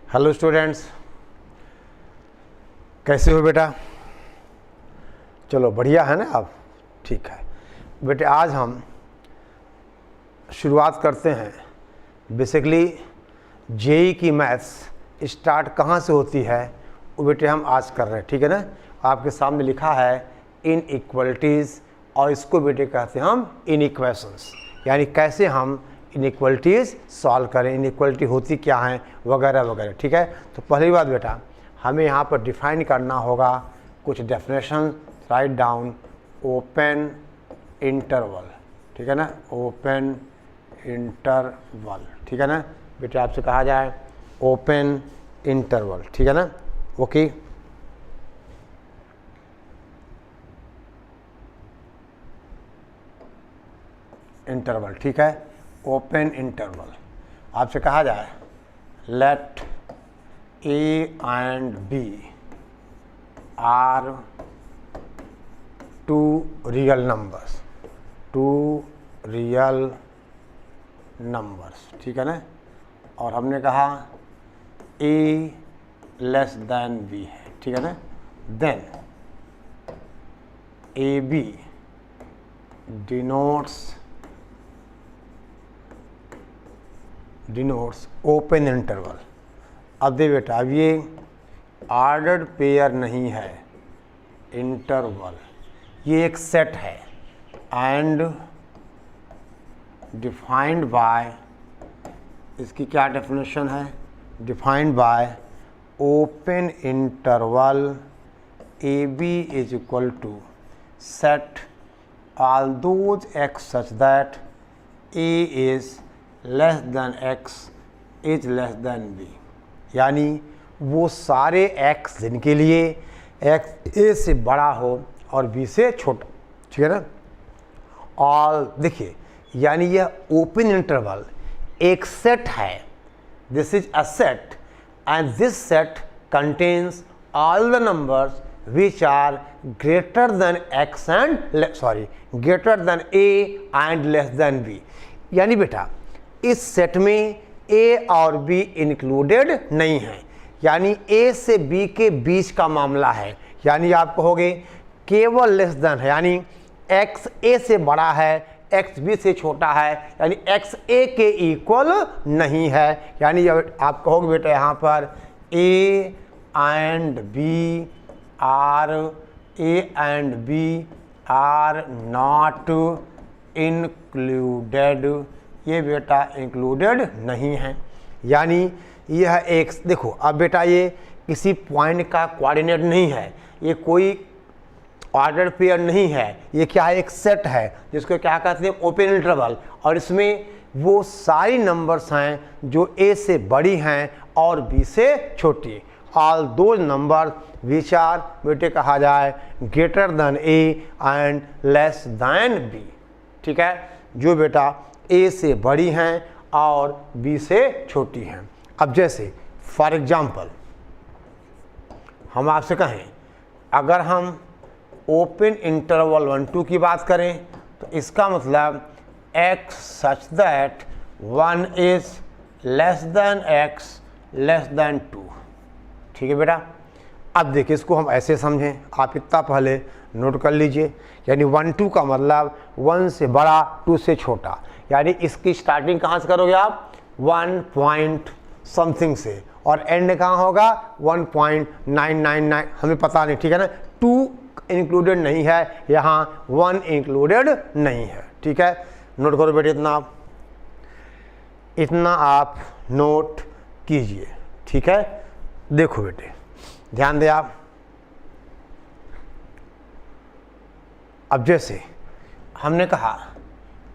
Hello students, कैसे हो बेटा? चलो बढ़िया है ना आप? ठीक है बेटे, आज हम शुरुआत करते हैं। बेसिकली जेई की मैथ्स स्टार्ट कहाँ से होती है वो बेटे हम आज कर रहे हैं, ठीक है ना। आपके सामने लिखा है इनइक्वलिटीज़, और इसको बेटे कहते हैं हम इनइक्वेशंस, यानी कैसे हम इनइक्वलिटीज़ सॉल्व करें, इनइक्वलिटी होती क्या है वगैरह वगैरह, ठीक है। तो पहली बात बेटा, हमें यहाँ पर डिफाइन करना होगा कुछ definition. Write down open interval, ठीक है ना, ओपन इंटरवल, ठीक है ना बेटे। आपसे कहा जाए ओपन इंटरवल, ठीक है ना, ओके। इंटरवल, ठीक है, ओपन इंटरवल। आपसे कहा जाए let a and B are two real numbers, ठीक है ना। और हमने कहा ए लेस देन बी है, ठीक है ना। Then a b denotes open interval. अब दे बेटा, अब ये ऑर्डर्ड पेयर नहीं है, इंटरवल ये एक सेट है एंड डिफाइंड बाय, इसकी क्या डेफिनेशन है? Defined by open interval a b is equal to set all those x such that a is less than x is less than b, यानी वो सारे एक्स जिनके लिए एक्स ए से बड़ा हो और बी से छोटा, ठीक है ना। और देखिए, यानी यह ओपन इंटरवल एक सेट है, this is a set and this set contains all the numbers which are greater than x and greater than a and less than b. यानी बेटा इस सेट में ए और बी इंक्लूडेड नहीं है, यानी ए से बी के बीच का मामला है। यानी आप कहोगे केवल लेस देन है, यानी एक्स ए से बड़ा है, एक्स बी से छोटा है, यानी एक्स ए के इक्वल नहीं है। यानी आप कहोगे बेटा यहाँ पर a and B are not included, ये बेटा इंक्लूडेड नहीं है। यानी यह एक, देखो अब बेटा ये किसी पॉइंट का कोऑर्डिनेट नहीं है, ये कोई ऑर्डर पेयर नहीं है, ये क्या है? एक सेट है जिसको क्या कहते हैं? Open interval. और इसमें वो सारी नंबर्स हैं जो ए से बड़ी हैं और बी से छोटी। All those number which are बेटे कहा जाए greater than a and less than b, ठीक है, जो बेटा ए से बड़ी हैं और बी से छोटी हैं। अब जैसे फॉर एग्जाम्पल हम आपसे कहें, अगर हम ओपन इंटरवल 1 2 की बात करें तो इसका मतलब x such that 1 is less than x less than 2, ठीक है बेटा। अब देखिए इसको हम ऐसे समझें, आप इतना पहले नोट कर लीजिए। यानी 1 2 का मतलब 1 से बड़ा 2 से छोटा, यानी इसकी स्टार्टिंग कहाँ से करोगे आप? 1 पॉइंट समथिंग से, और एंड कहाँ होगा? 1.999, हमें पता नहीं, ठीक है ना। 2 इंक्लूडेड नहीं है यहाँ, 1 इंक्लूडेड नहीं है, ठीक है। नोट करो बेटे, इतना आप नोट कीजिए, ठीक है। देखो बेटे, ध्यान दे आप। अब जैसे हमने कहा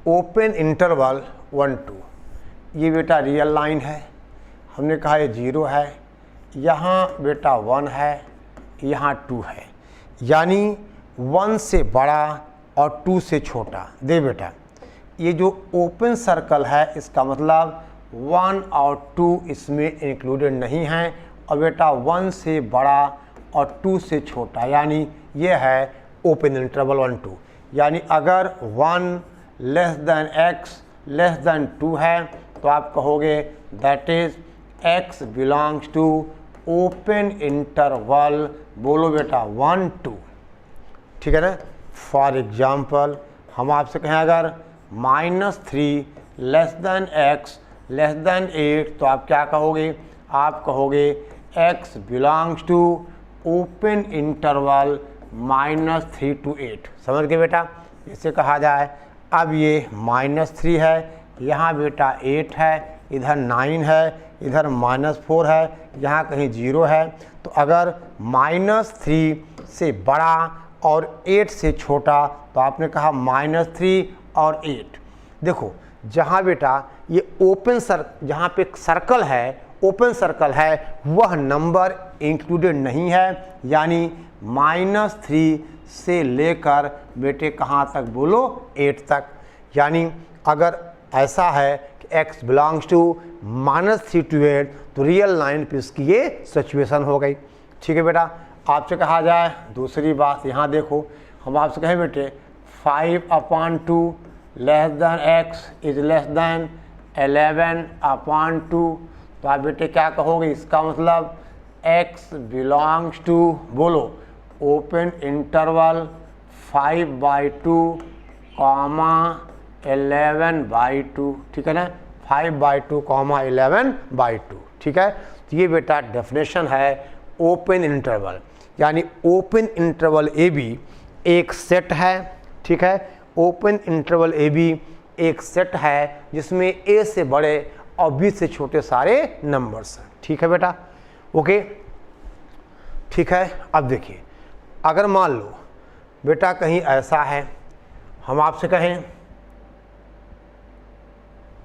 ओपन इंटरवल 1 2, ये बेटा रियल लाइन है, हमने कहा ये 0 है, यहाँ बेटा 1 है, यहाँ 2 है, यानी 1 से बड़ा और 2 से छोटा। दे बेटा, ये जो ओपन सर्कल है इसका मतलब 1 और 2 इसमें इंक्लूडेड नहीं हैं, और बेटा 1 से बड़ा और 2 से छोटा, यानी ये है ओपन इंटरवल 1 2। यानी अगर 1 less than x less than 2 है तो आप कहोगे that is x belongs to open interval, बोलो बेटा 1 2, ठीक है ना। फॉर एग्जाम्पल हम आपसे कहें अगर -3 less than x less than 8, तो आप क्या कहोगे, आप कहोगे x belongs to open interval -3 to 8। समझ गए बेटा, इसे कहा जाए। अब ये -3 है, यहाँ बेटा 8 है, इधर 9 है, इधर -4 है, यहाँ कहीं 0 है। तो अगर -3 से बड़ा और 8 से छोटा, तो आपने कहा -3 और 8। देखो जहाँ बेटा ये जहाँ पे सर्कल है, ओपन सर्कल है, वह नंबर इंक्लूडेड नहीं है, यानी -3 से लेकर बेटे कहाँ तक, बोलो 8 तक। यानी अगर ऐसा है कि x बिलोंग्स टू -3 to 8, तो रियल लाइन पे इसकी ये सिचुएशन हो गई। ठीक है बेटा, आपसे कहा जाए दूसरी बात, यहाँ देखो हम आपसे कहें बेटे 5/2 less than x is less then 11/2, तो आप बेटे क्या कहोगे, इसका मतलब x बिलोंग्स टू, बोलो ओपन इंटरवल 5/2 कॉमा 11/2, ठीक है ना, 5/2 कॉमा 11/2, ठीक है। तो ये बेटा डेफिनेशन है ओपन इंटरवल, यानी ओपन इंटरवल ए बी एक सेट है, ठीक है। ओपन इंटरवल ए बी एक सेट है जिसमें ए से बड़े और बी से छोटे सारे नंबर्स हैं, ठीक है बेटा, ओके, ठीक है। अब देखिए अगर मान लो बेटा कहीं ऐसा है, हम आपसे कहें,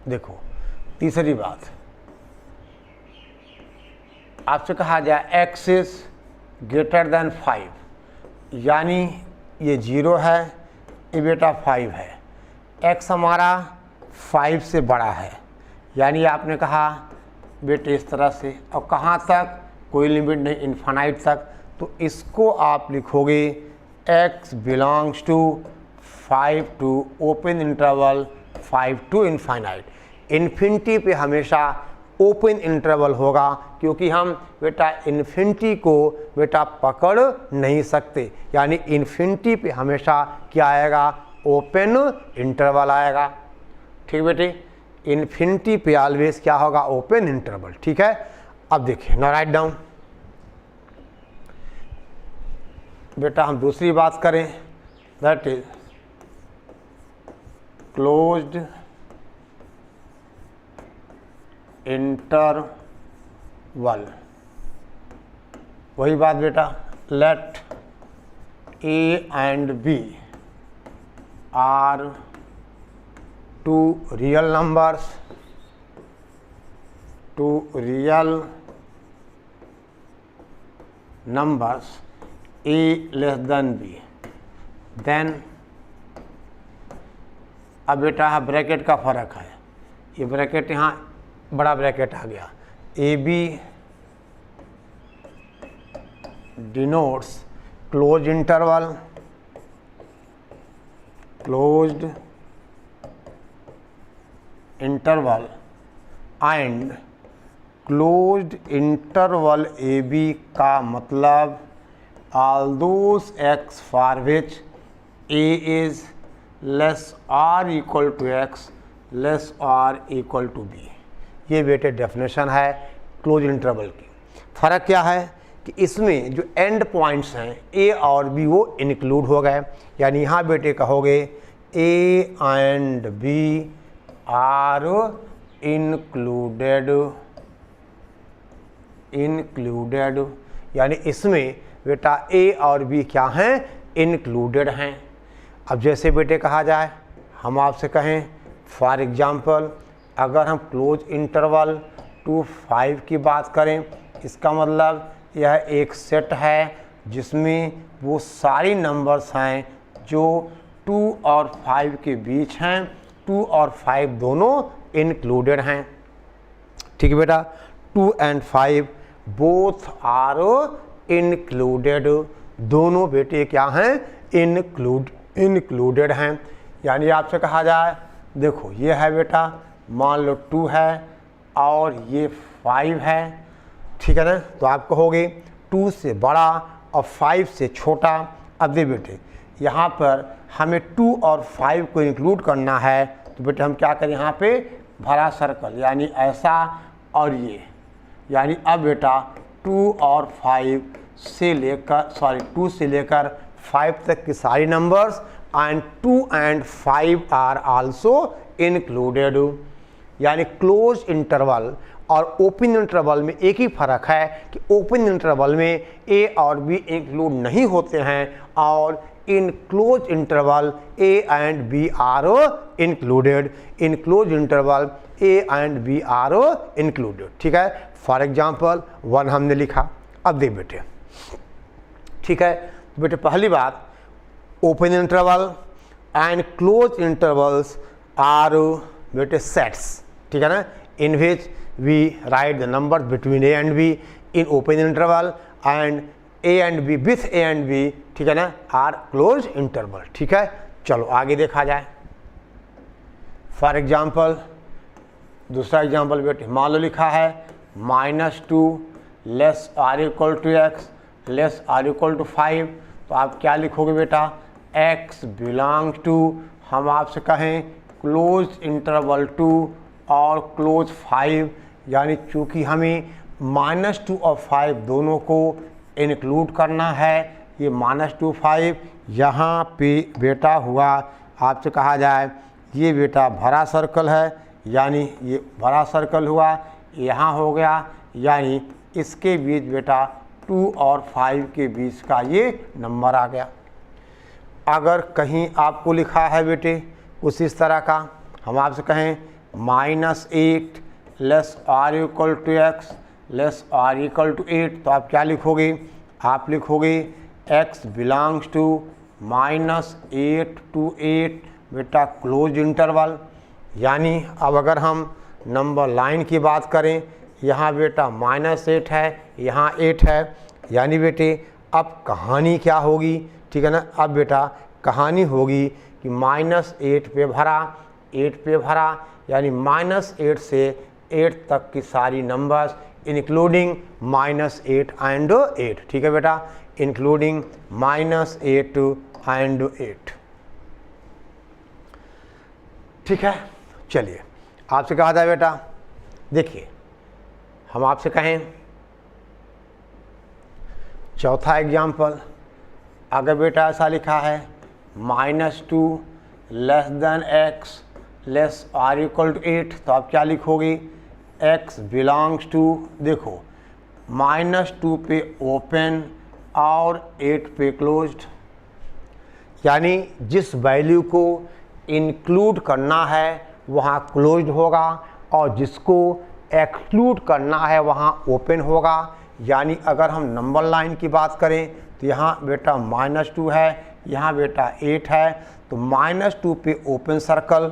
देखो तीसरी बात, आपसे कहा जाए x इज ग्रेटर देन 5, यानी ये 0 है, ये बेटा 5 है, x हमारा 5 से बड़ा है, यानी आपने कहा बेटे इस तरह से, और कहाँ तक, कोई लिमिट नहीं, इन्फिनाइट तक। तो इसको आप लिखोगे x belongs to 5 to open interval 5 to infinite. Infinity पे हमेशा ओपन इंटरवल होगा, क्योंकि हम बेटा इन्फिनिटी को बेटा पकड़ नहीं सकते, यानी इन्फिनिटी पे हमेशा क्या आएगा, ओपन इंटरवल आएगा, ठीक बेटे, इन्फिनिटी पे ऑलवेज क्या होगा, ओपन इंटरवल, ठीक है। अब देखिए ना, राइट डाउन बेटा, हम दूसरी बात करें, दैट इज क्लोज्ड इंटरवल, वही बात बेटा, let a and B are two real numbers, two real numbers a less than b, then अब बेटा ब्रैकेट का फर्क है, ये ब्रैकेट यहाँ बड़ा ब्रैकेट आ गया, a b denotes close interval, closed interval and closed interval a b का मतलब all those x for which a is less or equal to x less or equal to b। ये बेटे definition है close interval की। फ़र्क क्या है कि इसमें जो एंड पॉइंट्स हैं a और b वो इंक्लूड हो गए, यानी यहाँ बेटे कहोगे a and b are included, यानी इसमें बेटा a और b क्या हैं, इंक्लूडेड हैं। अब जैसे बेटे कहा जाए, हम आपसे कहें फॉर एग्जांपल, अगर हम क्लोज इंटरवल 2 5 की बात करें, इसका मतलब यह एक सेट है जिसमें वो सारी नंबर्स हैं जो 2 और 5 के बीच हैं, 2 और 5 दोनों इंक्लूडेड हैं, ठीक है बेटा। 2 and 5 बोथ आर इंक्लूडेड, दोनों बेटे क्या हैं, इंक्लूडेड हैं। यानी आपसे कहा जाए, देखो ये है बेटा, मान लो 2 है और ये 5 है, ठीक है ना। तो आप कहोगे 2 से बड़ा और 5 से छोटा। अब दे बेटे यहाँ पर हमें 2 और 5 को इंक्लूड करना है, तो बेटे हम क्या करें, यहाँ पे भरा सर्कल यानी ऐसा और ये, यानी अब बेटा 2 और 5 से लेकर 2 से लेकर 5 तक की सारी numbers and 2 and 5 are also included. यानी क्लोज इंटरवल और ओपन इंटरवल में एक ही फ़र्क है कि ओपन इंटरवल में ए और बी इंक्लूड नहीं होते हैं और in close interval A and B are included. In close interval A and B are included, ठीक है। फॉर एग्जाम्पल 1 हमने लिखा। अब देख बेटे, ठीक है बेटे, पहली बात open interval and close intervals are बेटे सेट्स, ठीक है ना, in which we write the number between A and B in open interval and A and B with A and B, ठीक है ना, आर क्लोज इंटरवल, ठीक है। चलो आगे देखा जाए। फॉर एग्जाम्पल दूसरा एग्जाम्पल बेटे, मान लो लिखा है -2 less or equal to x less or equal to 5। तो आप क्या लिखोगे बेटा, x बिलोंग टू, हम आपसे कहें क्लोज इंटरवल 2 और क्लोज 5, यानी चूँकि हमें -2 और 5 दोनों को इंक्लूड करना है। ये -2 5 यहाँ पे बेटा हुआ, आपसे कहा जाए ये बेटा भरा सर्कल है, यानी ये भरा सर्कल हुआ, यहाँ हो गया, यानी इसके बीच बेटा 2 और 5 के बीच का ये नंबर आ गया। अगर कहीं आपको लिखा है बेटे कुछ इस तरह का, हम आपसे कहें -8 less or equal to x less or equal to 8, तो आप क्या लिखोगे, आप लिखोगे x बिलोंग्स टू -8 to 8 बेटा क्लोज इंटरवल। यानी अब अगर हम नंबर लाइन की बात करें, यहाँ बेटा -8 है, यहाँ 8 है, यानी बेटे अब कहानी क्या होगी, ठीक है ना। अब बेटा कहानी होगी कि -8 पे भरा 8 पे भरा, यानी -8 से 8 तक की सारी नंबर्स इंक्लूडिंग -8 and 8, ठीक है बेटा, इंक्लूडिंग -8 and 8, ठीक है। चलिए आपसे कहा था बेटा, देखिए हम आपसे कहें चौथा एग्जाम्पल, अगर बेटा ऐसा लिखा है -2 less than x less or equal to 8, तो आप क्या लिखोगे, x बिलोंग्स टू, देखो -2 पे ओपन और 8 पे क्लोज्ड, यानी जिस वैल्यू को इंक्लूड करना है वहाँ क्लोज्ड होगा और जिसको एक्सक्लूड करना है वहाँ ओपन होगा। यानी अगर हम नंबर लाइन की बात करें तो यहाँ बेटा -2 है, यहाँ बेटा 8 है, तो -2 पे ओपन सर्कल,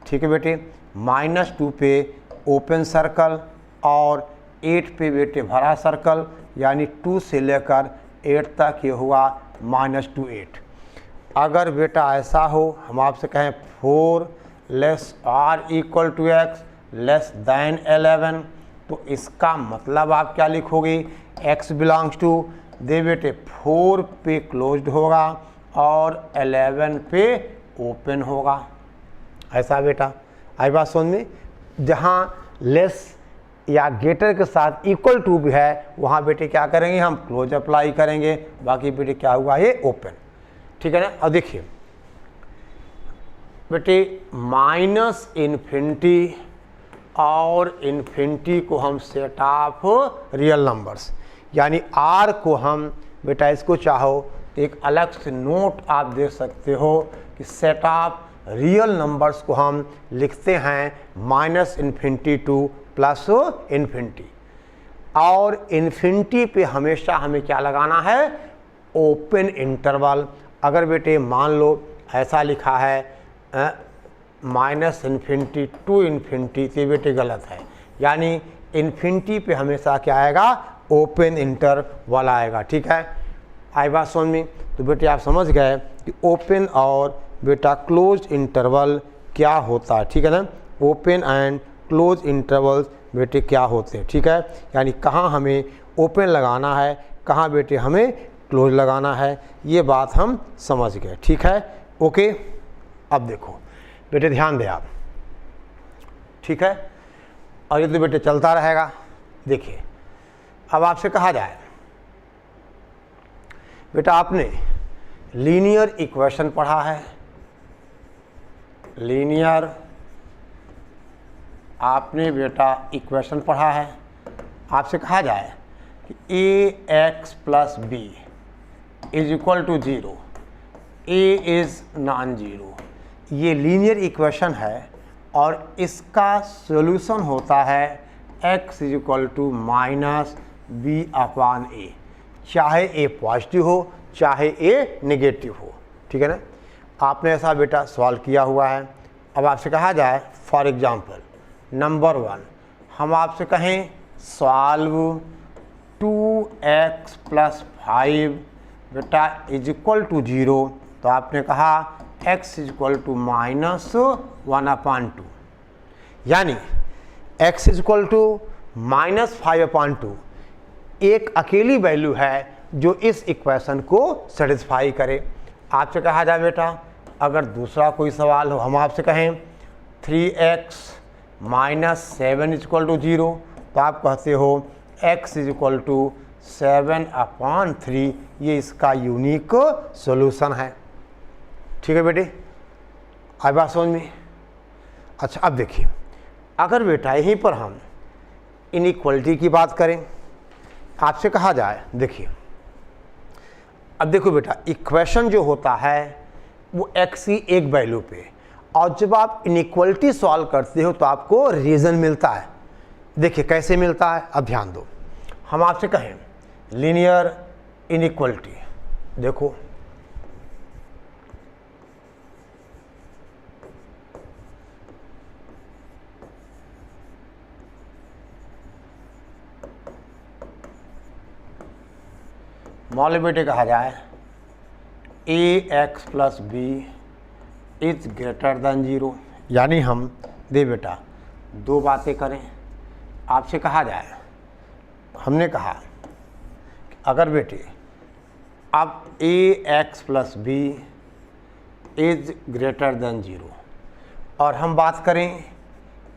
ठीक है बेटे, -2 पे ओपन सर्कल और 8 पे बेटे भरा सर्कल, यानी 2 से लेकर 8 तक ये हुआ -2 8। अगर बेटा ऐसा हो, हम आपसे कहें 4 less or equal to x less than 11, तो इसका मतलब आप क्या लिखोगे, x बिलोंग्स टू, दे बेटे 4 पे क्लोज्ड होगा और 11 पे ओपन होगा। ऐसा बेटा आई बात समझ में, जहाँ लेस या ग्रेटर के साथ इक्वल टू भी है वहाँ बेटे क्या करेंगे, हम क्लोज अप्लाई करेंगे, बाकी बेटे क्या हुआ, ये ओपन, ठीक है ना। अब देखिए बेटे -∞ और इन्फिनिटी को हम सेट ऑफ रियल नंबर्स, यानी r को हम बेटा इसको चाहो तो एक अलग से नोट आप दे सकते हो कि सेट ऑफ रियल नंबर्स को हम लिखते हैं -∞ टू +∞, और इन्फिनिटी पे हमेशा हमें क्या लगाना है, ओपन इंटरवल। अगर बेटे मान लो ऐसा लिखा है -∞ टू इन्फिनिटी, तो बेटे गलत है, यानी इन्फिनिटी पे हमेशा क्या आएगा, ओपन इंटरवल आएगा, ठीक है। आई बात समझ में, तो बेटे आप समझ गए कि ओपन और बेटा क्लोज इंटरवल क्या होता है, ठीक है ना। ओपन एंड क्लोज इंटरवल्स बेटे क्या होते हैं, ठीक है। यानी कहाँ हमें ओपन लगाना है, कहाँ बेटे हमें क्लोज लगाना है, ये बात हम समझ गए, ठीक है। ओके, अब देखो बेटे ध्यान दें आप, ठीक है। और ये तो बेटे चलता रहेगा। देखिए अब आपसे कहा जाए बेटा आपने लीनियर इक्वेशन पढ़ा है, लीनियर आपने बेटा इक्वेशन पढ़ा है। आपसे कहा जाए कि ax plus B is equal to 0, a is non zero, ये लीनियर इक्वेशन है और इसका सॉल्यूशन होता है x is equal to minus B upon A, चाहे a पॉजिटिव हो चाहे a नेगेटिव हो, ठीक है ना। आपने ऐसा बेटा सॉल्व किया हुआ है। अब आपसे कहा जाए फॉर एग्जांपल नंबर 1, हम आपसे कहें सॉल्व 2x प्लस 5 बेटा इज इक्वल टू 0, तो आपने कहा x is equal to minus 1/2, यानी x is equal to minus 5/2 एक अकेली वैल्यू है जो इस इक्वेशन को सेटिस्फाई करे। आपसे कहा जाए बेटा अगर दूसरा कोई सवाल हो, हम आपसे कहें 3x minus 7 is equal to 0, तो आप कहते हो x इज इक्वल टू 7/3, ये इसका यूनिक सॉल्यूशन है, ठीक है बेटे। आई बात समझ में। अच्छा अब देखिए अगर बेटा यहीं पर हम इनइक्वलिटी की बात करें, आपसे कहा जाए देखिए अब देखो बेटा इक्वेशन जो होता है वो x की एक वैल्यू पे, और जब आप इनइक्वलिटी सॉल्व करते हो तो आपको रीज़न मिलता है। देखिए कैसे मिलता है, अब ध्यान दो। हम आपसे कहें लीनियर इनइक्वलिटी, देखो मान लो बेटे कहा जाए ax plus B is greater than 0, यानी हम दे बेटा दो बातें करें। आपसे कहा जाए, हमने कहा अगर बेटे अब ax plus B is greater than 0 और हम बात करें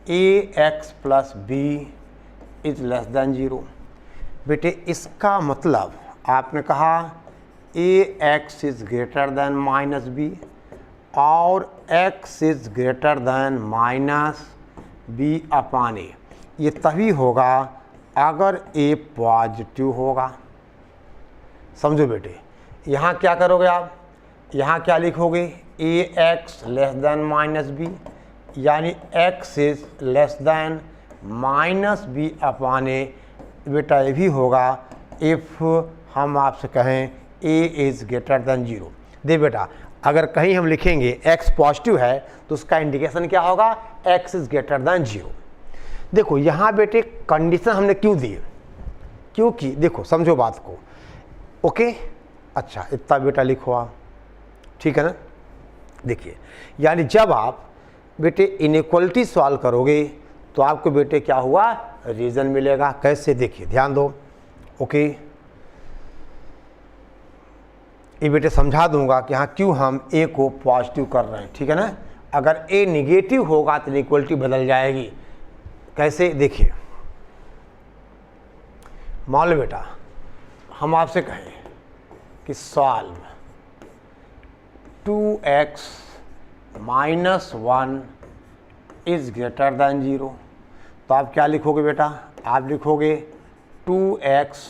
ax plus B is less than 0, बेटे इसका मतलब आपने कहा ax is greater than minus B और x is greater than minus B upon A, ये तभी होगा अगर a पॉजिटिव होगा। समझो बेटे यहाँ क्या करोगे आप, यहाँ क्या लिखोगे ax less than minus B, यानी x is less than minus B upon A, बेटा ये भी होगा इफ़ हम आपसे कहें a इज़ ग्रेटर देन 0। दे बेटा अगर कहीं हम लिखेंगे x पॉजिटिव है तो उसका इंडिकेशन क्या होगा, x इज़ ग्रेटर देन 0। देखो यहाँ बेटे कंडीशन हमने क्यों दी, क्योंकि देखो समझो बात को, ओके। अच्छा इतना बेटा लिखो आप, ठीक है ना। देखिए यानी जब आप बेटे इनइक्वलिटी सॉल्व करोगे तो आपको बेटे क्या हुआ, रीज़न मिलेगा। कैसे, देखिए ध्यान दो, ओके। ये बेटे समझा दूंगा कि हाँ क्यों हम a को पॉजिटिव कर रहे हैं, ठीक है ना। अगर a निगेटिव होगा तो इनइक्वलिटी बदल जाएगी। कैसे, देखिए मान लो बेटा हम आपसे कहें कि solve 2x minus 1 is greater than 0, तो आप क्या लिखोगे बेटा, आप लिखोगे 2x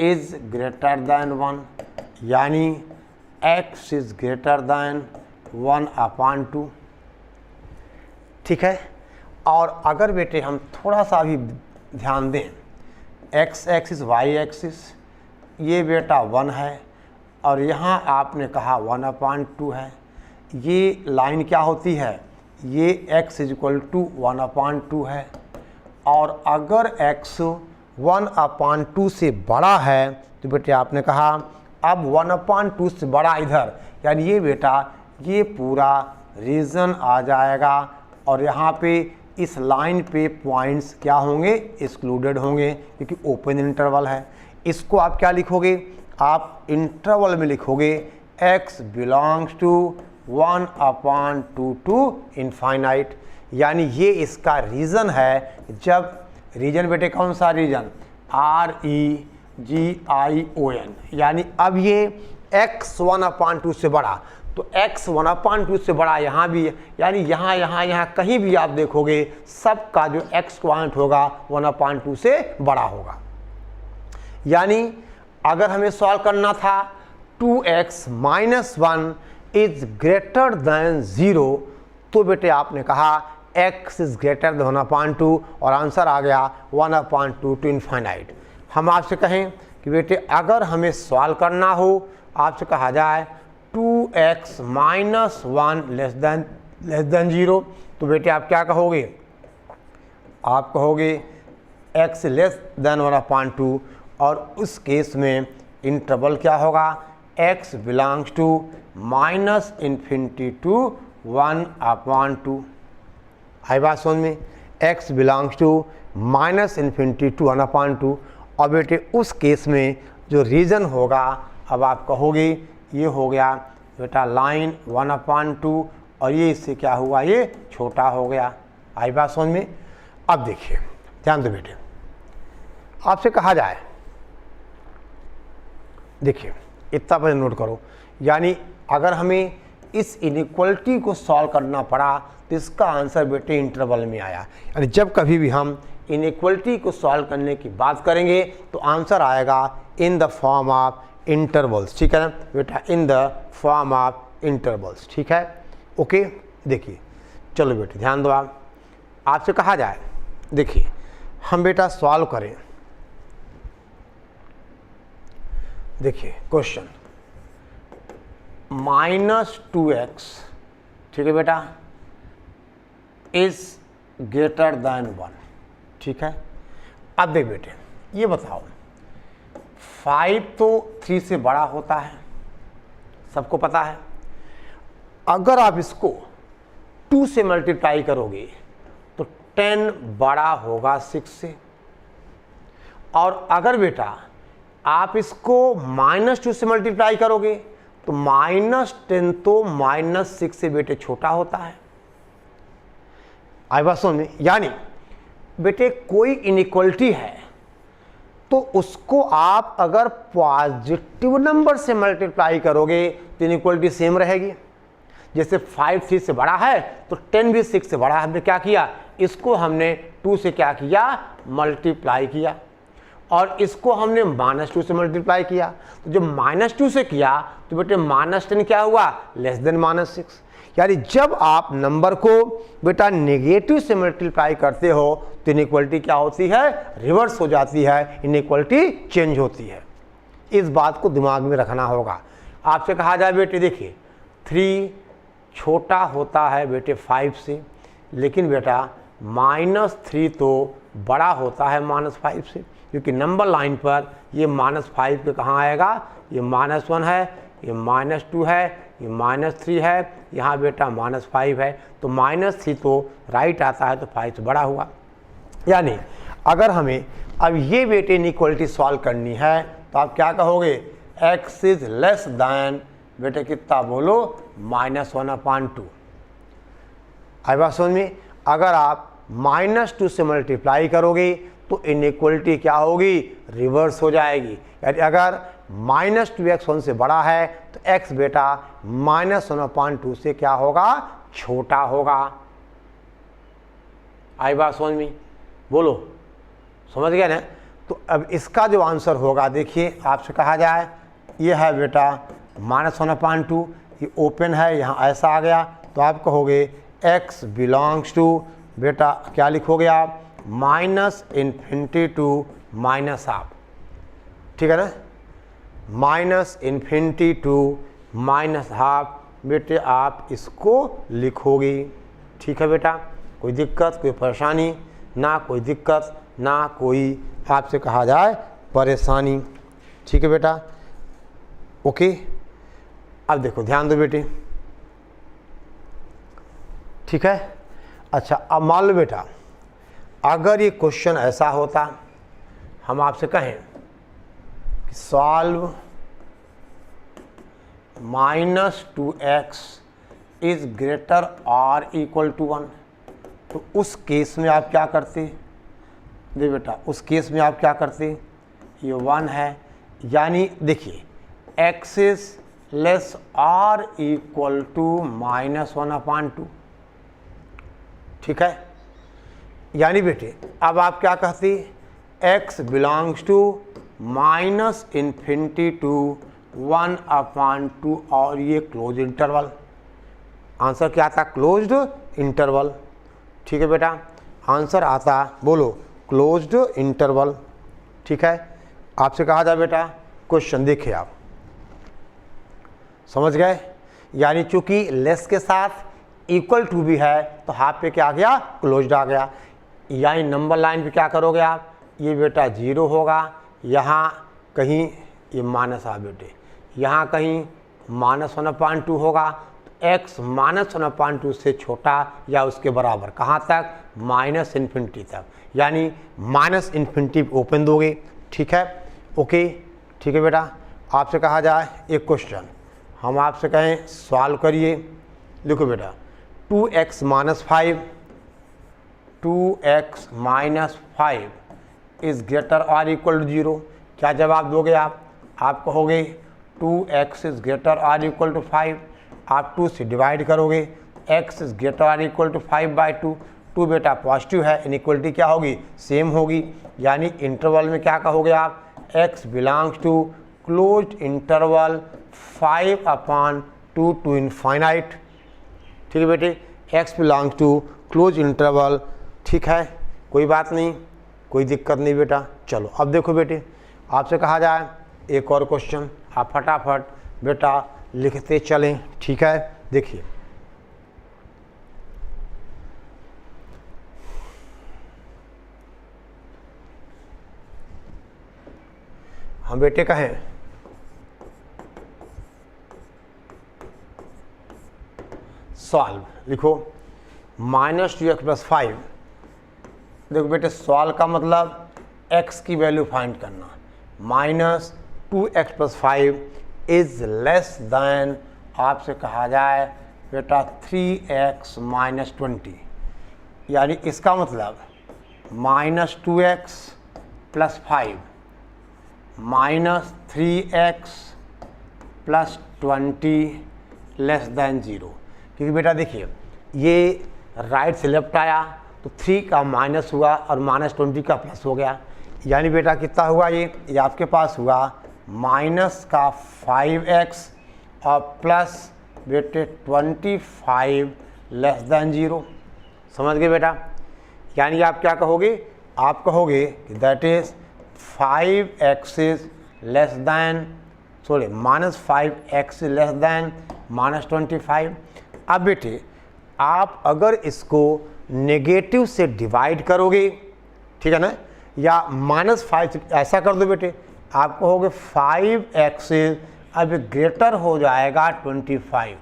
इज ग्रेटर देन 1, यानी x इज ग्रेटर देन 1/2, ठीक है। और अगर बेटे हम थोड़ा सा भी ध्यान दें, x एक्सिस y एक्सिस ये बेटा 1 है और यहाँ आपने कहा 1/2 है, ये लाइन क्या होती है, ये x इज इक्वल टू 1/2 है। और अगर x 1/2 से बड़ा है तो बेटे आपने कहा अब 1/2 से बड़ा इधर, यानी ये बेटा ये पूरा रीजन आ जाएगा और यहाँ पे इस लाइन पे पॉइंट्स क्या होंगे, एक्सक्लूडेड होंगे, क्योंकि ओपन इंटरवल है। इसको आप क्या लिखोगे, आप इंटरवल में लिखोगे x belongs to 1/2 to infinite, यानी ये इसका रीज़न है। जब रीजन बेटे कौन सा रीजन, REGION, यानी अब ये x 1/2 से बड़ा, तो x 1/2 से बड़ा यहाँ भी है, यानी यहाँ कहीं भी आप देखोगे सबका जो x क्वांट होगा 1/2 से बड़ा होगा। यानी अगर हमें सॉल्व करना था 2x - 1 इज ग्रेटर देन 0, तो बेटे आपने कहा x इज ग्रेटर देन 1/2 और आंसर आ गया 1/2 टू इनफाइनाइट। हम आपसे कहें कि बेटे अगर हमें सॉल्व करना हो, आपसे कहा जाए 2x - 1 लेस देन 0, तो बेटे आप क्या कहोगे, आप कहोगे x लेस देन 1/2, और उस केस में इंटरवल क्या होगा, x बिलोंग्स टू -∞ टू 1/2। आई बात समझ में, x बिलोंग्स टू -∞ टू 1/2। और बेटे उस केस में जो रीज़न होगा, अब आप कहोगे ये हो गया बेटा लाइन 1/2, और ये इससे क्या हुआ, ये छोटा हो गया। आई बात समझ में। अब देखिए ध्यान दो बेटे, आपसे कहा जाए, देखिए इतना पर नोट करो, यानी अगर हमें इस इनइक्वलिटी को सॉल्व करना पड़ा तो इसका आंसर बेटे इंटरवल में आया। यानी जब कभी भी हम इनइक्वलिटी को सॉल्व करने की बात करेंगे तो आंसर आएगा in the form of intervals, ठीक है ना बेटा, in the form of intervals, ठीक है, ओके। देखिए चलो बेटे ध्यान दो, आप आपसे कहा जाए, देखिए हम बेटा सॉल्व करें, देखिए क्वेश्चन -2x, ठीक है बेटा, इज ग्रेटर देन 1, ठीक है। अब देख बेटे ये बताओ, 5 तो 3 से बड़ा होता है, सबको पता है। अगर आप इसको 2 से मल्टीप्लाई करोगे तो 10 बड़ा होगा 6 से, और अगर बेटा आप इसको -2 से मल्टीप्लाई करोगे तो -10 तो -6 से बेटे छोटा होता है। आई बात समझ में, यानी बेटे कोई इनइक्वलिटी है तो उसको आप अगर पॉजिटिव नंबर से मल्टीप्लाई करोगे तो इनइक्वलिटी सेम रहेगी। जैसे 5 3 से बड़ा है तो 10 भी 6 से बड़ा है, हमने क्या किया, इसको हमने 2 से क्या किया, मल्टीप्लाई किया, और इसको हमने -2 से मल्टीप्लाई किया। तो जब -2 से किया तो बेटे -10 क्या हुआ, लेस देन -6। यानी जब आप नंबर को बेटा नेगेटिव से मल्टीप्लाई करते हो तो इनइक्वलिटी क्या होती है, रिवर्स हो जाती है, इनइक्वलिटी चेंज होती है। इस बात को दिमाग में रखना होगा। आपसे कहा जाए बेटे देखिए 3 छोटा होता है बेटे 5 से, लेकिन बेटा -3 तो बड़ा होता है -5 से, क्योंकि नंबर लाइन पर ये -5 पे कहाँ आएगा, ये -1 है, ये -2 है, ये -3 है, यहाँ बेटा -5 है, तो -3 तो राइट आता है, तो 5 से बड़ा हुआ। यानी अगर हमें अब ये बेटे इनइक्वलिटी सॉल्व करनी है तो आप क्या कहोगे, x इज लेस दैन बेटे कितना बोलो, -1/2। आई बात समझ में। अगर आप -2 से मल्टीप्लाई करोगे तो इनइक्वलिटी क्या होगी, रिवर्स हो जाएगी। यानी अगर -2x 1 से बड़ा है तो x बेटा -1/2 से क्या होगा, छोटा होगा। आई बात समझ में, बोलो समझ गए ना। तो अब इसका जो आंसर होगा, देखिए आपसे कहा जाए ये है बेटा -1/2, ये ओपन है, यहाँ ऐसा आ गया, तो आप कहोगे x बिलोंग्स टू बेटा क्या लिखोगे आप, -∞ टू -12, ठीक है ना, -∞ टू -12 बेटे आप इसको लिखोगे, ठीक है बेटा। कोई दिक्कत, कोई परेशानी ना, कोई दिक्कत ना, कोई आपसे कहा जाए परेशानी, ठीक है बेटा, ओके। अब देखो ध्यान दो बेटे, ठीक है। अच्छा, अब मान लो बेटा, अगर ये क्वेश्चन ऐसा होता, हम आपसे कहें कि सॉल्व -2x इज ग्रेटर और इक्वल टू 1, तो उस केस में आप क्या करते? देखिए बेटा, उस केस में आप क्या करते? ये 1 है, यानी देखिए x इज लेस और इक्वल टू -1/2, ठीक है। यानी बेटे अब आप क्या कहते? x बिलोंग्स टू -∞ टू 1/2 और ये क्लोज इंटरवल। आंसर क्या आता? Closed interval. ठीक है बेटा, आंसर आता, बोलो, क्लोज्ड इंटरवल। ठीक है, आपसे कहा जाए बेटा क्वेश्चन देखिए, आप समझ गए? यानी चूंकि लेस के साथ इक्वल टू भी है तो हाफ पे क्या आ गया? क्लोज्ड आ गया। यानी नंबर लाइन पे क्या करोगे आप? ये बेटा 0 होगा, यहाँ कहीं ये माइनस आ बेटे, यहाँ कहीं -1/2 होगा, x -1/2 से छोटा या उसके बराबर, कहाँ तक? -∞ तक, यानी -∞ ओपन दोगे। ठीक है, ओके, ठीक है बेटा। आपसे कहा जाए एक क्वेश्चन, हम आपसे कहें सॉल्व करिए। देखो बेटा 2x - 5 इज़ ग्रेटर और इक्वल टू 0, क्या जवाब दोगे आप? आप कहोगे 2x इज़ ग्रेटर और इक्वल टू 5, आप 2 से डिवाइड करोगे, x इज़ ग्रेटर और इक्वल टू 5/2, 2 बेटा पॉजिटिव है, इनइक्वलिटी क्या होगी? सेम होगी। यानी इंटरवल में क्या कहोगे आप? x belongs to closed interval 5/2 to infinite. ठीक है बेटे, x belongs to close interval. ठीक है, कोई बात नहीं, कोई दिक्कत नहीं बेटा। चलो अब देखो बेटे, आपसे कहा जाए एक और क्वेश्चन, आप फटाफट बेटा लिखते चलें। ठीक है, देखिए हम बेटे कहें सॉल्व, लिखो -2x + 5। देखो बेटे सॉल्व का मतलब x की वैल्यू फाइंड करना, -2x + 5 इज लेस दैन, आपसे कहा जाए बेटा 3x - 20, यानी इसका मतलब -2x + 5 -3x + 20 लेस दैन 0। क्योंकि बेटा देखिए ये राइट से लेफ्ट आया तो 3 का माइनस हुआ और -20 का प्लस हो गया, यानी बेटा कितना हुआ? ये आपके पास हुआ -5x और प्लस बेटे 25 लेस दैन 0। समझ गए बेटा? यानी आप क्या कहोगे? आप कहोगे कि that is 5x is less then, sorry -5x is less then -25। अब बेटे आप अगर इसको नेगेटिव से डिवाइड करोगे, ठीक है ना, या -5 ऐसा कर दो बेटे, आप कहोगे 5x अब ग्रेटर हो जाएगा 25।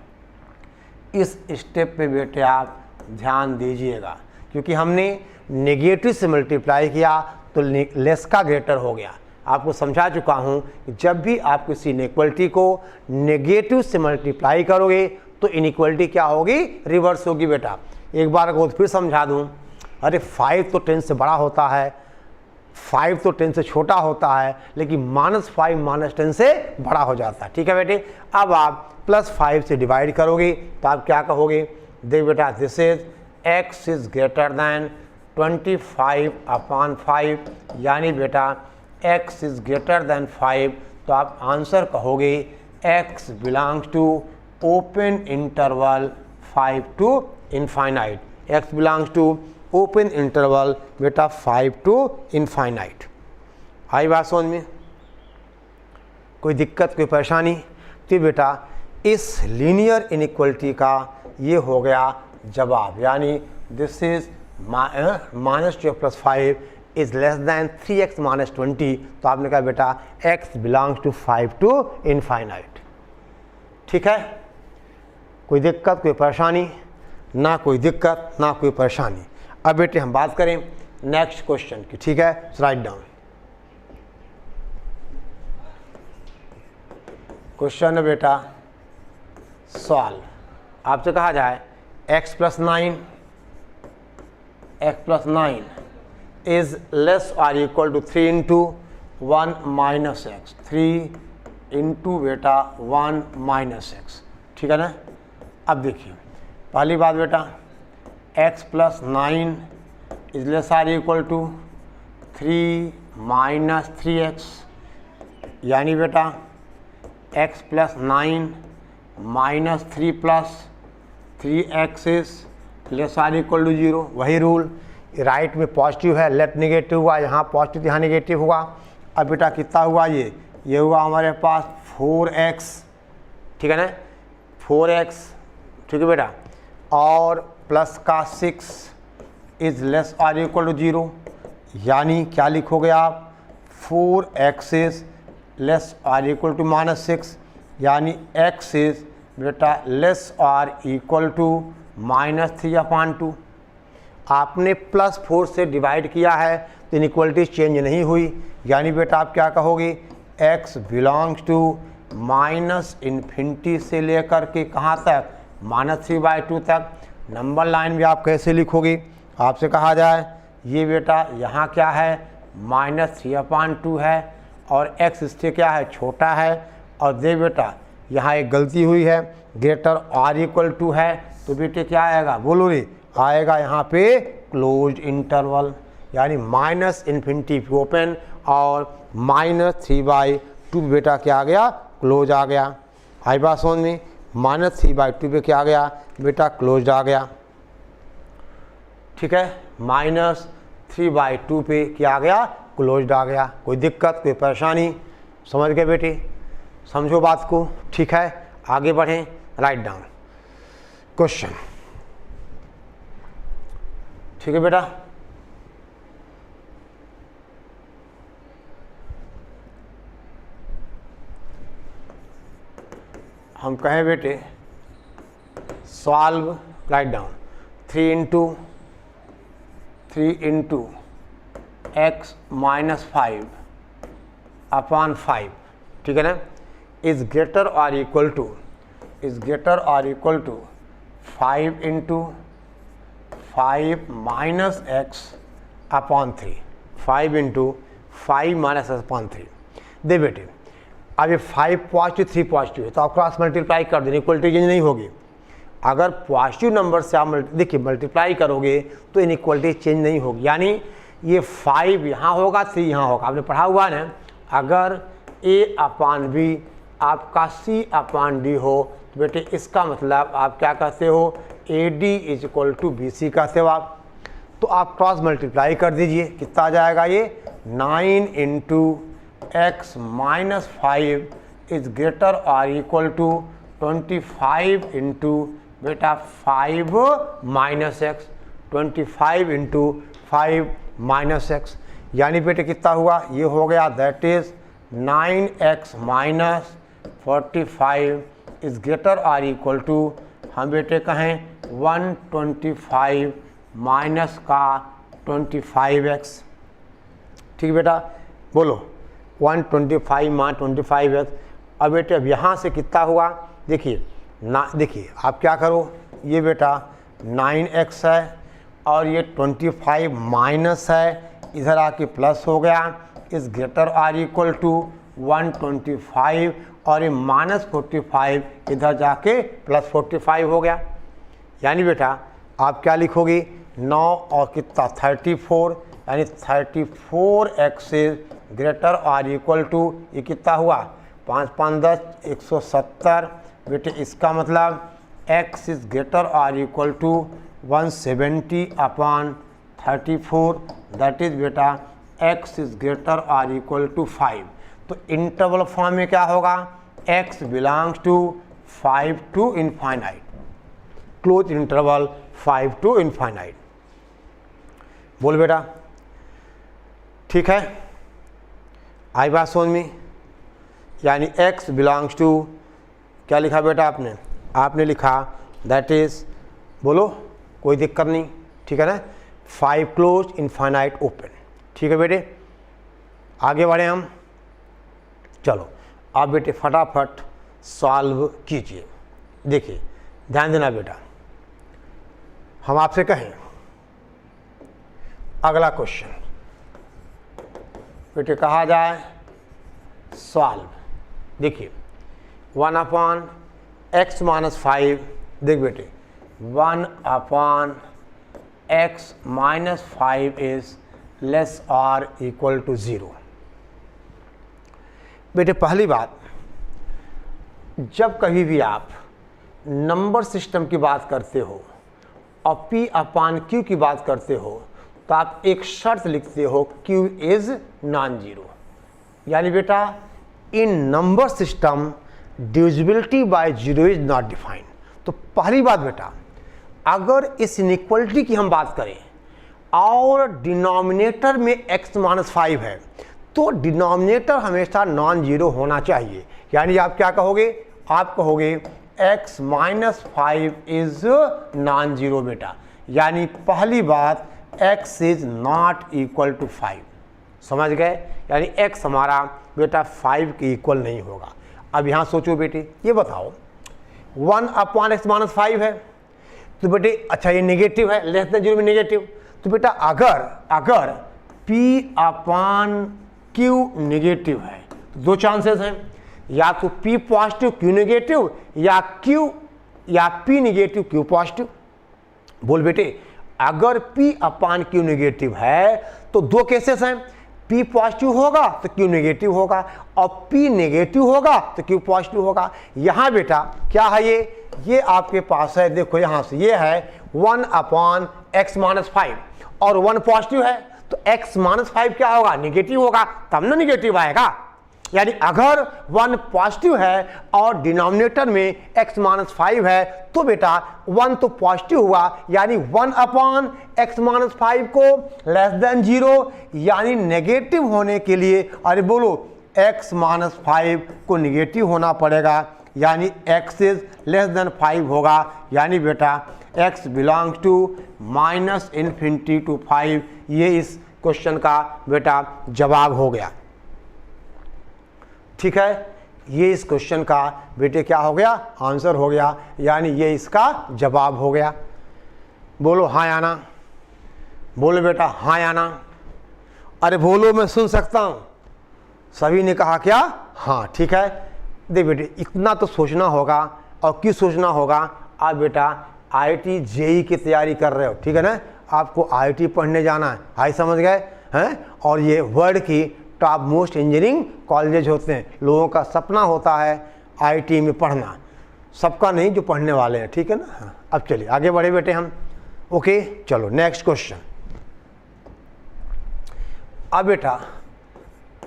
इस स्टेप पे बेटे आप ध्यान दीजिएगा, क्योंकि हमने नेगेटिव से मल्टीप्लाई किया तो लेस का ग्रेटर हो गया। आपको समझा चुका हूँ कि जब भी आप किसी इनइक्वलिटी को नेगेटिव से मल्टीप्लाई करोगे तो इनइक्वलिटी क्या होगी? रिवर्स होगी बेटा। एक बार को फिर समझा दूं, अरे 5 तो 10 से बड़ा होता है, 5 तो 10 से छोटा होता है, लेकिन -5 -10 से बड़ा हो जाता है। ठीक है बेटे, अब आप +5 से डिवाइड करोगे तो आप क्या कहोगे? देख बेटा this is x is greater than 25/5, यानी बेटा x इज ग्रेटर दैन 5, तो आप आंसर कहोगे x belongs to open interval 5 to infinite. x belongs to open interval बेटा 5 टू इनफाइनाइट। आई बात समझ में? कोई दिक्कत, कोई परेशानी? तो बेटा इस लीनियर इनइक्वलिटी का ये हो गया जवाब, यानी this is -2x + 5 is less than 3x - 20। तो आपने कहा बेटा x belongs to 5 to infinite. ठीक है, कोई दिक्कत, कोई परेशानी? ना कोई दिक्कत ना कोई परेशानी। अब बेटे हम बात करें नेक्स्ट क्वेश्चन की, ठीक है, राइट डाउन। क्वेश्चन है बेटा सॉल्व। आपसे कहा जाए x + 9 इज लेस और इक्वल टू 3 × 1 - x, 3 × बेटा 1 - x, ठीक है ना। अब देखिए पहली बात बेटा x + 9 इज लेस और इक्वल टू 3 - 3x, यानी बेटा x + 9 - 3 + 3x इज लेस और इक्वल टू 0। वही रूल, राइट में पॉजिटिव है, लेफ्ट नेगेटिव हुआ, यहाँ पॉजिटिव यहाँ नेगेटिव हुआ। अब बेटा कितना हुआ, ये हुआ हमारे पास 4x, ठीक है ना, 4x, ठीक है बेटा, और प्लस का 6 इज लेस और इक्वल टू 0, यानी क्या लिखोगे आप, 4x इज लेस और इक्वल टू -6, यानी x इज बेटा लेस और इक्वल टू -3/2। आपने +4 से डिवाइड किया है तो इनइक्वलिटी चेंज नहीं हुई, यानी बेटा आप क्या कहोगे, x बिलोंग्स टू -∞ से लेकर के कहाँ तक, -3/2 तक। नंबर लाइन भी आप कैसे लिखोगे, आपसे कहा जाए ये बेटा यहाँ क्या है, -3/2 है और x इससे क्या है, छोटा है, और दे बेटा यहाँ एक गलती हुई है, ग्रेटर और इक्वल टू है, तो बेटे क्या आएगा, बोलो रे, आएगा यहाँ पे क्लोज इंटरवल, यानी -∞ ओपन और -3/2 बेटा क्या आ गया, क्लोज आ गया। आई बात समझ में, -3/2 पे क्या आ गया बेटा, क्लोज आ गया, ठीक है, -3/2 पे क्या आ गया, क्लोज आ गया। कोई दिक्कत कोई परेशानी, समझ गए बेटे, समझो बात को, ठीक है। आगे बढ़ें, राइट डाउन क्वेश्चन, ठीक है बेटा। हम कहें बेटे सॉल्व, राइट डाउन 3 × x - 5/5, ठीक है ना, इज ग्रेटर और इक्वल टू 5 × 5 - x/3, 5 × 5 - x/3। दे बेटे अब ये 5 पॉजिटिव 3 पॉजिटिव है तो आप क्रॉस मल्टीप्लाई कर देना, इक्वलिटी चेंज नहीं होगी। अगर पॉजिटिव नंबर से आप देखिए मल्टीप्लाई करोगे तो इनइक्वलिटी चेंज नहीं होगी, यानी ये 5 यहाँ होगा 3 यहाँ होगा। आपने पढ़ा हुआ ना, अगर A/B आपका C/D हो तो बेटे इसका मतलब आप क्या कहते हो, AD = BC कहते हो आप। तो आप क्रॉस मल्टीप्लाई कर दीजिए, कितना आ जाएगा, ये 9 × x - 5 इज ग्रेटर और इक्वल टू 25 × बेटा 5 - x, 25 × 5 - x, यानी बेटे कितना हुआ, ये हो गया, that is 9x - 45 is greater और इक्वल टू, हम बेटे कहें 125 माइनस का 25x, ठीक बेटा, बोलो 125 - 25x। अब बेटे अब यहाँ से कितना हुआ, देखिए ना, देखिए आप क्या करो, ये बेटा 9x है और ये 25 माइनस है, इधर आके प्लस हो गया, इस ग्रेटर आर इक्वल टू 125 और ये -45 इधर जाके +45 हो गया। यानी बेटा आप क्या लिखोगे, 9 और कितना 34, यानी 34x greater or equal to, ये कितना हुआ 5 5 10 170। बेटे इसका मतलब x is greater or equal to 170/34, that is बेटा x is greater or equal to 5। तो इंटरवल फॉर्म में क्या होगा, x belongs to 5 to infinite, close interval 5 to infinite। बोल बेटा, ठीक है, आई बात समझ में। यानी x बिलोंग्स टू, क्या लिखा बेटा आपने लिखा दैट इज बोलो, कोई दिक्कत नहीं, ठीक है ना। 5 क्लोज इनफाइनाइट ओपन, ठीक है बेटे। आगे बढ़े हम, चलो आप बेटे फटाफट सॉल्व कीजिए। देखिए ध्यान देना बेटा, हम आपसे कहें अगला क्वेश्चन बेटे कहा जाए सॉल्व। देखिए 1/x - 5, देख बेटे 1/x - 5 इज लेस और इक्वल टू 0। बेटे पहली बात, जब कभी भी आप नंबर सिस्टम की बात करते हो और P/Q की बात करते हो तो आप एक शर्त लिखते हो Q इज नॉन जीरो। यानी बेटा in number system divisibility by zero is not defined. तो पहली बात बेटा, अगर इस इनइक्वलिटी की हम बात करें और डिनोमिनेटर में x - 5 है तो डिनोमिनेटर हमेशा नॉन जीरो होना चाहिए। यानी आप क्या कहोगे, आप कहोगे x - 5 इज नॉन जीरो बेटा। यानी पहली बात x is not equal to 5, समझ गए। यानी x हमारा बेटा 5 के इक्वल नहीं होगा। अब यहाँ सोचो बेटे, ये बताओ 1/x - 5 है तो बेटे अच्छा ये नेगेटिव है, लेस देन जीरो में नेगेटिव। तो बेटा अगर P/Q नेगेटिव है तो दो चांसेस हैं, या तो P पॉजिटिव Q नेगेटिव या P नेगेटिव Q पॉजिटिव। बोल बेटे, अगर P/Q नेगेटिव है तो दो केसेस हैं, P पॉजिटिव होगा तो Q नेगेटिव होगा और P नेगेटिव होगा तो Q पॉजिटिव होगा। यहाँ बेटा क्या है, ये आपके पास है, देखो यहाँ से ये है 1/x - 5 और 1 पॉजिटिव है तो x - 5 क्या होगा, नेगेटिव होगा, तब ना नेगेटिव आएगा। यानी अगर 1 पॉजिटिव है और डिनोमिनेटर में x - 5 है तो बेटा 1 तो पॉजिटिव हुआ, यानी 1/x - 5 को लेस देन 0 यानी नेगेटिव होने के लिए, अरे बोलो x - 5 को नेगेटिव होना पड़ेगा, यानी x इज लेस देन 5 होगा। यानी बेटा x बिलोंग्स टू -∞ to 5। ये इस क्वेश्चन का बेटा जवाब हो गया, ठीक है। ये इस क्वेश्चन का बेटे क्या हो गया, आंसर हो गया, यानी ये इसका जवाब हो गया। बोलो हाँ या ना, बोलो बेटा हाँ या ना। अरे बोलो, मैं सुन सकता हूँ। सभी ने कहा क्या, हाँ, ठीक है। देख बेटे इतना तो सोचना होगा, और क्यों सोचना होगा, आप बेटा IIT JEE की तैयारी कर रहे हो, ठीक है ना। आपको IIT पढ़ने जाना है, हाई समझ गए हैं। और ये वर्ल्ड की टॉप मोस्ट इंजीनियरिंग कॉलेज होते हैं, लोगों का सपना होता है IIT में पढ़ना, सबका नहीं जो पढ़ने वाले हैं, ठीक है ना। हाँ, अब चलिए आगे बढ़े बेटे हम। ओके चलो नेक्स्ट क्वेश्चन। अब बेटा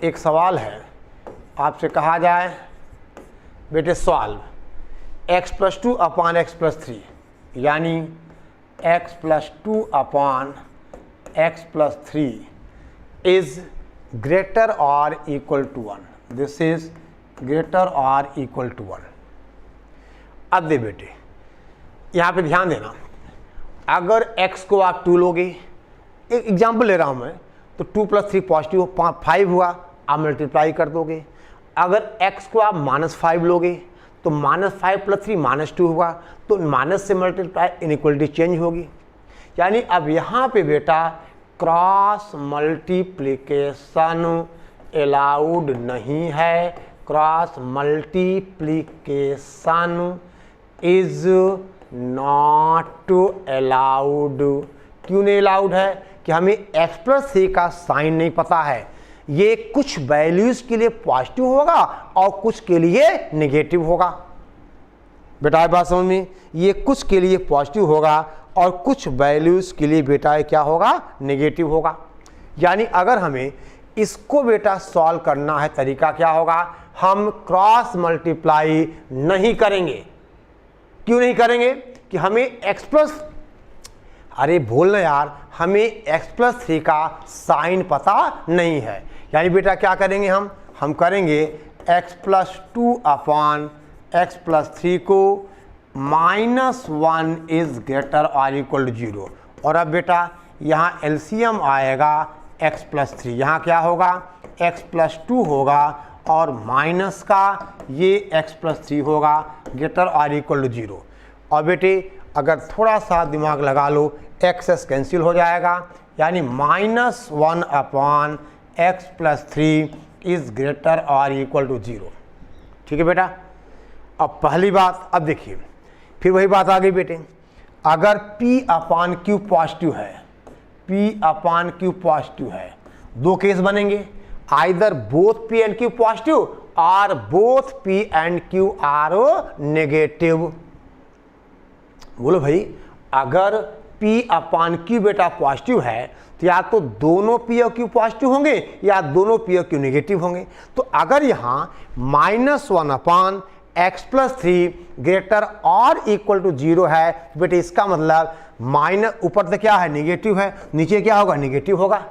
एक सवाल है, आपसे कहा जाए बेटे सॉल्व x + 2/x + 3, यानी x + 2/x + 3 is greater or equal to 1। This is greater or equal to 1। अब दे बेटे यहाँ पे ध्यान देना, अगर x को आप 2 लोगे, एक एग्जाम्पल ले रहा हूँ मैं, तो 2 + 3 पॉजिटिव 5 हुआ, आप मल्टीप्लाई कर दोगे। अगर x को आप -5 लोगे तो -5 + 3 -2 हुआ, तो माइनस से मल्टीप्लाई, इनइक्वलिटी चेंज होगी। यानी अब यहाँ पे बेटा क्रॉस मल्टीप्लिकेशन अलाउड नहीं है, cross multiplication is not allowed. क्यों नहीं अलाउड है, कि हमें x + 3 का साइन नहीं पता है। ये कुछ वैल्यूज के लिए पॉजिटिव होगा और कुछ के लिए नेगेटिव होगा। बेटा बात समझ में, ये कुछ के लिए पॉजिटिव होगा और कुछ वैल्यूज के लिए बेटा क्या होगा, नेगेटिव होगा। यानी अगर हमें इसको बेटा सॉल्व करना है, तरीका क्या होगा, हम क्रॉस मल्टीप्लाई नहीं करेंगे। क्यों नहीं करेंगे, कि हमें अरे बोलना यार, हमें x + 3 का साइन पता नहीं है। यानी बेटा क्या करेंगे, हम करेंगे x + 2/x + 3 को -1 इज ग्रेटर और इक्वल टू 0। और अब बेटा यहाँ एलसीएम आएगा x प्लस 3, यहाँ क्या होगा x प्लस 2 होगा और माइनस का ये x प्लस 3 होगा ग्रेटर और इक्वल टू 0। और बेटे अगर थोड़ा सा दिमाग लगा लो एक्स कैंसिल हो जाएगा, यानी -1 upon x plus 3 is greater और इक्वल टू 0। ठीक है बेटा। अब पहली बात, अब देखिए फिर वही बात आ गई बेटे, अगर P अपान Q पॉजिटिव है, P अपान Q पॉजिटिव है, दो केस बनेंगे, either both P and Q positive और both P and Q are negative. बोलो भाई, अगर P अपान Q बेटा पॉजिटिव है तो या तो दोनों P और Q पॉजिटिव होंगे या दोनों P और Q नेगेटिव होंगे। तो अगर यहाँ -1 अपान x प्लस 3 ग्रेटर और इक्वल टू 0 है तो बेटे इसका मतलब माइनस, ऊपर से क्या है नेगेटिव है, नीचे क्या होगा नेगेटिव होगा।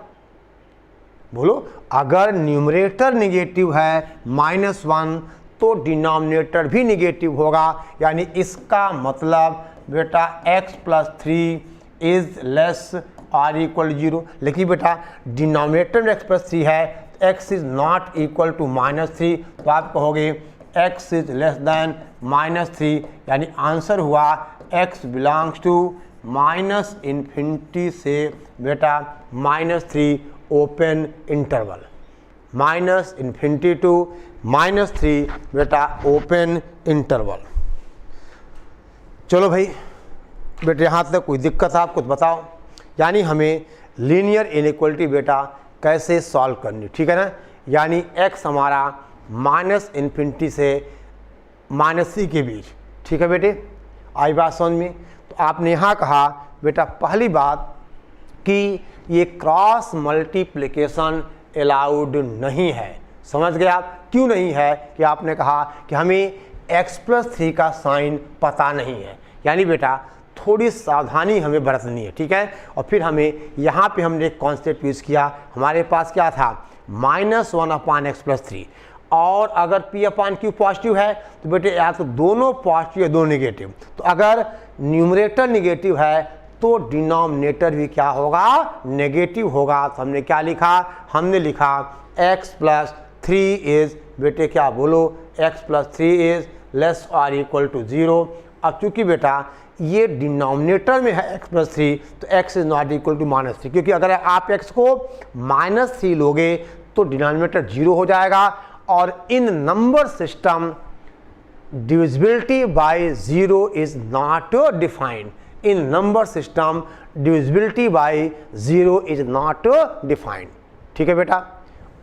बोलो, अगर न्यूमरेटर नेगेटिव है -1 तो डिनोमिनेटर भी नेगेटिव होगा, यानी इसका मतलब बेटा x प्लस 3 इज लेस और इक्वल 0। लेकिन बेटा डिनोमिनेटर में x प्लस 3 है, x is not equal to -3, तो आप कहोगे x इज लेस देन -3, यानी आंसर हुआ x बिलोंग्स टू -∞ से बेटा -3 ओपन इंटरवल, -∞ टू -3 बेटा ओपन इंटरवल। चलो भाई बेटे, यहाँ तक कोई दिक्कत है आपको तो बताओ। यानी हमें लीनियर इनइक्वालिटी बेटा कैसे सॉल्व करनी, ठीक है ना। यानी x हमारा -∞ से -3 के बीच, ठीक है बेटे, आई बात समझ में। तो आपने यहाँ कहा बेटा पहली बात कि ये क्रॉस मल्टीप्लिकेशन अलाउड नहीं है। समझ गए आप क्यों नहीं है? कि आपने कहा कि हमें x प्लस 3 का साइन पता नहीं है, यानी बेटा थोड़ी सावधानी हमें बरतनी है, ठीक है। और फिर हमें यहाँ पे हमने एक कॉन्सेप्ट यूज़ किया, हमारे पास क्या था -1 अपान x प्लस 3, और अगर P अपान Q पॉजिटिव है तो बेटे या तो दोनों पॉजिटिव या दोनों नेगेटिव। तो अगर न्यूमरेटर नेगेटिव है तो डिनोमिनेटर भी क्या होगा नेगेटिव होगा। तो हमने क्या लिखा, हमने लिखा x प्लस 3 इज बेटे क्या बोलो, x प्लस 3 इज लेस और इक्वल टू 0। अब चूंकि बेटा ये डिनोमिनेटर में है x प्लस 3 तो x is not equal to -3, क्योंकि अगर आप x को -3 लोगे तो डिनोमिनेटर 0 हो जाएगा। और in number system divisibility by 0 is not defined. In number system divisibility by 0 is not defined, ठीक है बेटा।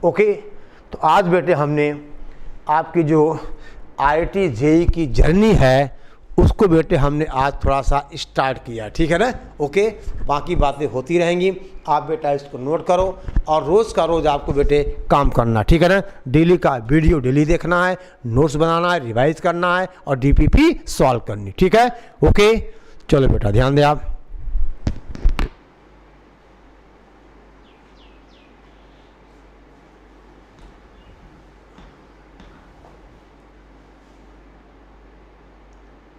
ओके, तो आज बेटे हमने आपकी जो IIT JEE की जर्नी है उसको बेटे हमने आज थोड़ा सा स्टार्ट किया, ठीक है ना। ओके, बाकी बातें होती रहेंगी, आप बेटा इसको नोट करो और रोज़ का रोज़ आपको बेटे काम करना, ठीक है ना। डेली का वीडियो डेली देखना है, नोट्स बनाना है, रिवाइज करना है और DPP सॉल्व करनी, ठीक है। ओके, चलो बेटा ध्यान दें आप।